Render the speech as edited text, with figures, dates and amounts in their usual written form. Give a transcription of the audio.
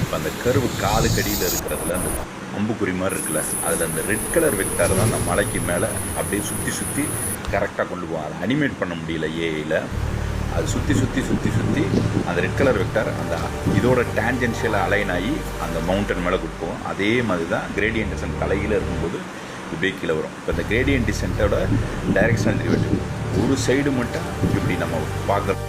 இப்போ அந்த கருவு காலுக்கடியில் இருக்கிறதுல அந்த அம்புக்குறி மாதிரி இருக்குல்ல, அதில் அந்த ரெட் கலர் வெக்டார் தான் அந்த மலைக்கு மேலே அப்படியே சுற்றி சுற்றி கரெக்டாக கொண்டு போவோம். அதை அனிமேட் பண்ண முடியல ஏஐயில். அது சுற்றி சுற்றி சுற்றி சுற்றி அந்த ரெட் கலர் வெக்டார் அந்த இதோட டேஞ்சென்ஷியலாக அலைன் ஆகி அந்த மவுண்டன் மேலே கொடுப்போம். அதே மாதிரி தான் கிரேடியன்ட் டிசென்ட் தலையில் இருக்கும்போது இப்படியே கீழே வரும். இப்போ இந்த கிரேடியன்ட் டிசென்ட்டோட டைரெக்ஷனல் டெரிவேட்டிவ் ஒரு சைடு மட்டும் இப்படி நம்ம பார்க்குறோம்.